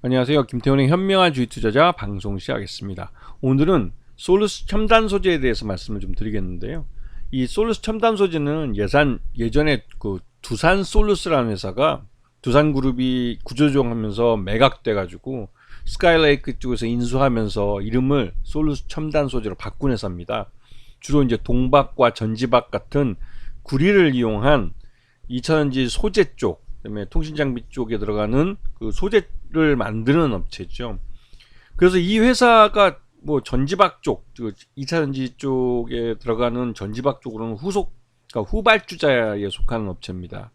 안녕하세요. 김태훈의 현명한 주식 투자자 방송 시작하겠습니다. 오늘은 솔루스 첨단 소재에 대해서 말씀을 좀 드리겠는데요. 이 솔루스 첨단 소재는 예전에 그 두산 솔루스라는 회사가 두산그룹이 구조조정하면서 매각돼 가지고 스카이레이크 쪽에서 인수하면서 이름을 솔루스 첨단 소재로 바꾼 회사입니다. 주로 이제 동박과 전지박 같은 구리를 이용한 2차전지 소재 쪽, 그다음에 통신장비 쪽에 들어가는 그 소재를 만드는 업체죠. 그래서 이 회사가 뭐 전지박 쪽, 2차전지 쪽에 들어가는 전지박 쪽으로는 그러니까 후발주자에 속하는 업체입니다.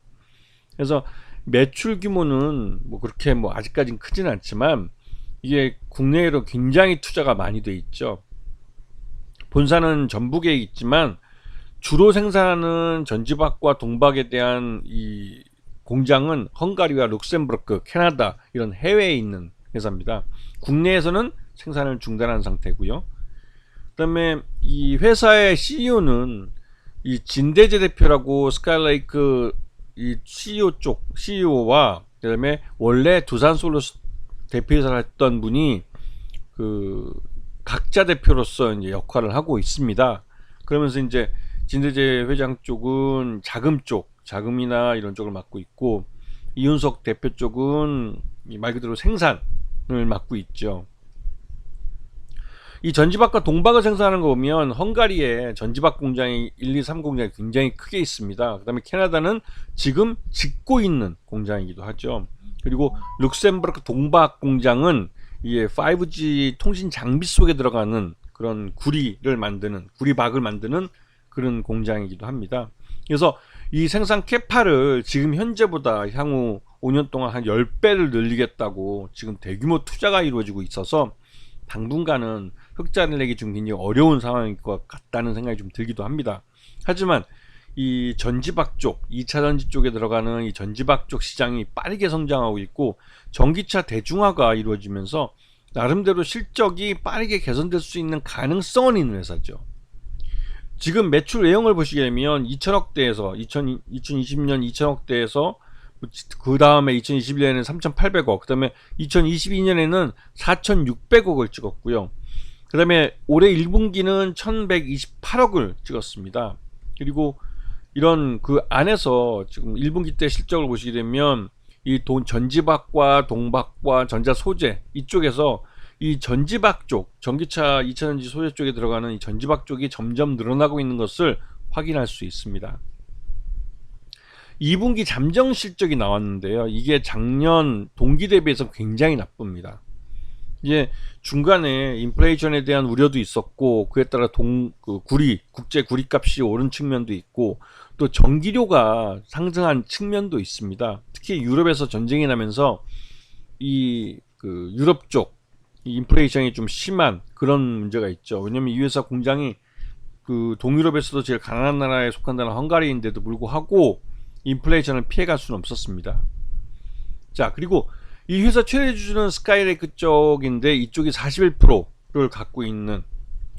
그래서 매출 규모는 뭐 그렇게 뭐 아직까지는 크진 않지만 이게 국내로 굉장히 투자가 많이 돼 있죠. 본사는 전북에 있지만 주로 생산하는 전지박과 동박에 대한 이 공장은 헝가리와 룩셈부르크, 캐나다 이런 해외에 있는 회사입니다. 국내에서는 생산을 중단한 상태고요. 그다음에 이 회사의 CEO는 이 진대재 대표라고 스카이레이크 이 CEO와 그다음에 원래 두산솔루스 대표이사를 했던 분이 그 각자 대표로서 이제 역할을 하고 있습니다. 그러면서 이제 진대재 회장 쪽은 자금이나 이런 쪽을 맡고 있고, 이윤석 대표 쪽은 말 그대로 생산을 맡고 있죠. 이 전지박과 동박을 생산하는 거 보면 헝가리에 전지박 공장이 1, 2, 3 공장이 굉장히 크게 있습니다. 그 다음에 캐나다는 지금 짓고 있는 공장이기도 하죠. 그리고 룩셈부르크 동박 공장은 이게 5G 통신 장비 속에 들어가는 그런 구리박을 만드는 그런 공장이기도 합니다. 그래서 이 생산 캐파를 지금 현재보다 향후 5년 동안 한 10배를 늘리겠다고 지금 대규모 투자가 이루어지고 있어서 당분간은 흑자를 내기 좀 굉장히 어려운 상황일 것 같다는 생각이 좀 들기도 합니다. 하지만 이 전지박 쪽, 2차 전지 쪽에 들어가는 이 전지박 쪽 시장이 빠르게 성장하고 있고, 전기차 대중화가 이루어지면서 나름대로 실적이 빠르게 개선될 수 있는 가능성은 있는 회사죠. 지금 매출 내용을 보시게 되면 2천억대에서 2020년 2천억대에서 그 다음에 2021년에는 3,800억, 그 다음에 2022년에는 4,600억을 찍었고요. 그 다음에 올해 1분기는 1,128억을 찍었습니다. 그리고 이런 그 안에서 지금 1분기 때 실적을 보시게 되면 이 전지박과 동박과 전자소재 이쪽에서 이 전지박 쪽, 전기차 2차전지 소재 쪽에 들어가는 이 전지박 쪽이 점점 늘어나고 있는 것을 확인할 수 있습니다. 2분기 잠정 실적이 나왔는데요. 이게 작년 동기 대비해서 굉장히 나쁩니다. 이제 중간에 인플레이션에 대한 우려도 있었고, 그에 따라 국제 구리값이 오른 측면도 있고, 또 전기료가 상승한 측면도 있습니다. 특히 유럽에서 전쟁이 나면서 유럽 쪽 인플레이션이 좀 심한 그런 문제가 있죠. 왜냐면 이 회사 공장이 그 동유럽에서도 제일 가난한 나라에 속한다는 헝가리인데도 불구하고 인플레이션을 피해갈 수는 없었습니다. 자, 그리고 이 회사 최대 주주는 스카이레이크 쪽인데 이쪽이 41%를 갖고 있는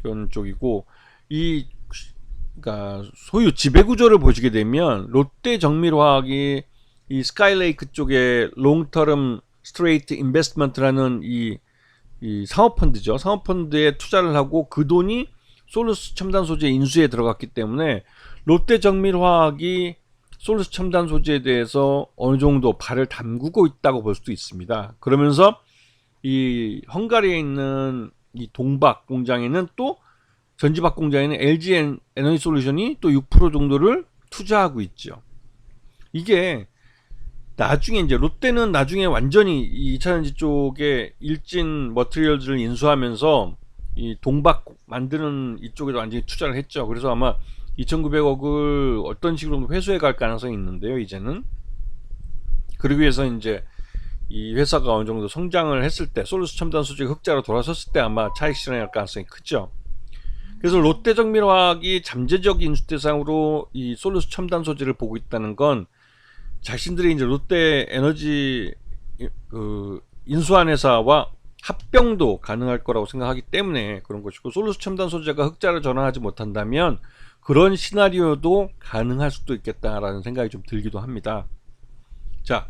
그런 쪽이고, 그러니까 소유 지배 구조를 보시게 되면 롯데 정밀화학이 이 스카이레이크 쪽에 롱터m 스트레이트 인베스트먼트라는 이 사모펀드죠. 사모펀드에 투자를 하고 그 돈이 솔루스 첨단 소재 인수에 들어갔기 때문에 롯데 정밀화학이 솔루스 첨단 소재에 대해서 어느 정도 발을 담그고 있다고 볼 수도 있습니다. 그러면서 이 헝가리에 있는 이 동박 공장에는 또 전지박 공장에는 LG 에너지 솔루션이 또 6% 정도를 투자하고 있죠. 이게 나중에 이제 롯데는 나중에 완전히 이 2차전지 쪽에 일진 머티리얼즈를 인수하면서 이 동박 만드는 이쪽에도 완전히 투자를 했죠. 그래서 아마 2,900억을 어떤 식으로 회수해 갈 가능성이 있는데요, 이제는. 그러기 위해서 이제 이 회사가 어느 정도 성장을 했을 때, 솔루스 첨단 소재가 흑자로 돌아섰을 때 아마 차익 실현할 가능성이 크죠. 그래서 롯데정밀화학이 잠재적 인수 대상으로 이 솔루스 첨단 소재를 보고 있다는 건 자신들이 이제 롯데 에너지 인수한 회사와 합병도 가능할 거라고 생각하기 때문에 그런 것이고, 솔루스 첨단 소재가 흑자를 전환하지 못한다면 그런 시나리오도 가능할 수도 있겠다라는 생각이 좀 들기도 합니다. 자,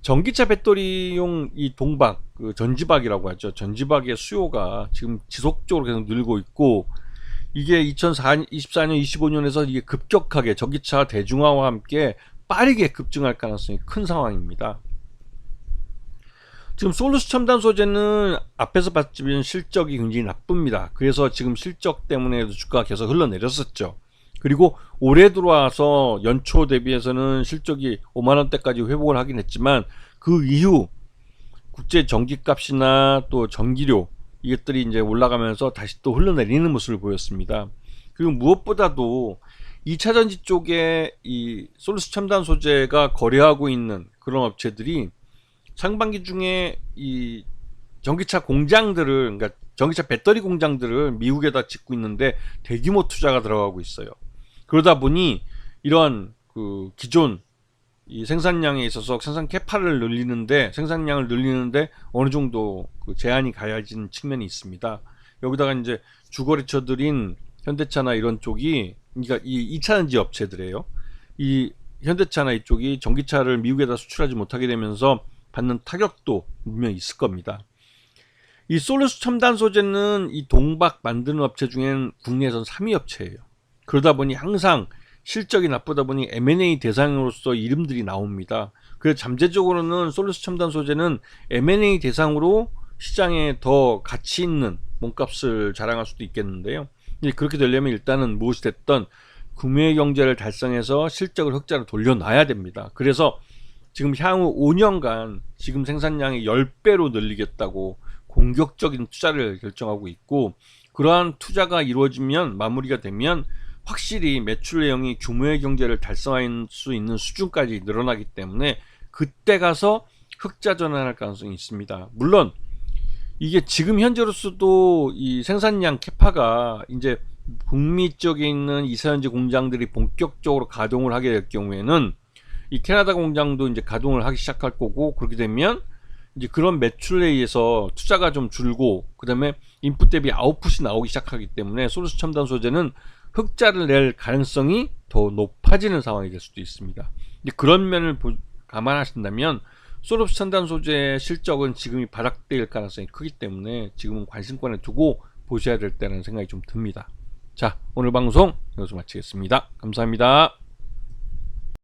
전기차 배터리용 이 동박, 그 전지박이라고 하죠. 전지박의 수요가 지금 지속적으로 계속 늘고 있고, 이게 2024년, 25년에서 이게 급격하게 전기차 대중화와 함께 빠르게 급증할 가능성이 큰 상황입니다. 지금 솔루스 첨단 소재는 앞에서 봤지만 실적이 굉장히 나쁩니다. 그래서 지금 실적 때문에 주가가 계속 흘러내렸었죠. 그리고 올해 들어와서 연초 대비해서는 실적이 5만원대까지 회복을 하긴 했지만, 그 이후 국제 전기값이나 또 전기료 이것들이 이제 올라가면서 다시 또 흘러내리는 모습을 보였습니다. 그리고 무엇보다도 2차전지 쪽에 이 솔루스 첨단 소재가 거래하고 있는 그런 업체들이 상반기 중에 이 전기차 공장들을, 그러니까 전기차 배터리 공장들을 미국에다 짓고 있는데 대규모 투자가 들어가고 있어요. 그러다 보니 이런 그 기존 이 생산량에 있어서 생산 캐파를 늘리는데, 생산량을 늘리는데 어느 정도 그 제한이 가해진 측면이 있습니다. 여기다가 이제 주거래처들인 현대차나 이런 쪽이, 그러니까 이 2차전지 업체들이에요. 이 현대차나 이쪽이 전기차를 미국에다 수출하지 못하게 되면서 받는 타격도 분명히 있을 겁니다. 이 솔루스 첨단 소재는 이 동박 만드는 업체 중엔 국내에선 3위 업체예요. 그러다 보니 항상 실적이 나쁘다 보니 M&A 대상으로서 이름들이 나옵니다. 그래서 잠재적으로는 솔루스 첨단 소재는 M&A 대상으로 시장에 더 가치 있는 몸값을 자랑할 수도 있겠는데요. 그렇게 되려면 일단은 무엇이 됐든 구매 경제를 달성해서 실적을 흑자로 돌려놔야 됩니다. 그래서 지금 향후 5년간 지금 생산량이 10배로 늘리겠다고 공격적인 투자를 결정하고 있고, 그러한 투자가 이루어지면, 마무리가 되면 확실히 매출 내용이 규모의 경제를 달성할 수 있는 수준까지 늘어나기 때문에 그때 가서 흑자 전환할 가능성이 있습니다. 물론 이게 지금 현재로서도 이 생산량 캐파가 이제 북미 쪽에 있는 이사연지 공장들이 본격적으로 가동을 하게 될 경우에는 이 캐나다 공장도 이제 가동을 하기 시작할 거고, 그렇게 되면 이제 그런 매출에 의해서 투자가 좀 줄고, 그 다음에 인풋 대비 아웃풋이 나오기 시작하기 때문에 솔루스 첨단 소재는 흑자를 낼 가능성이 더 높아지는 상황이 될 수도 있습니다. 이제 그런 면을 감안하신다면 솔루스 첨단 소재의 실적은 지금이 바닥될 가능성이 크기 때문에 지금은 관심권에 두고 보셔야 될 때라는 생각이 좀 듭니다. 자, 오늘 방송 여기서 마치겠습니다. 감사합니다.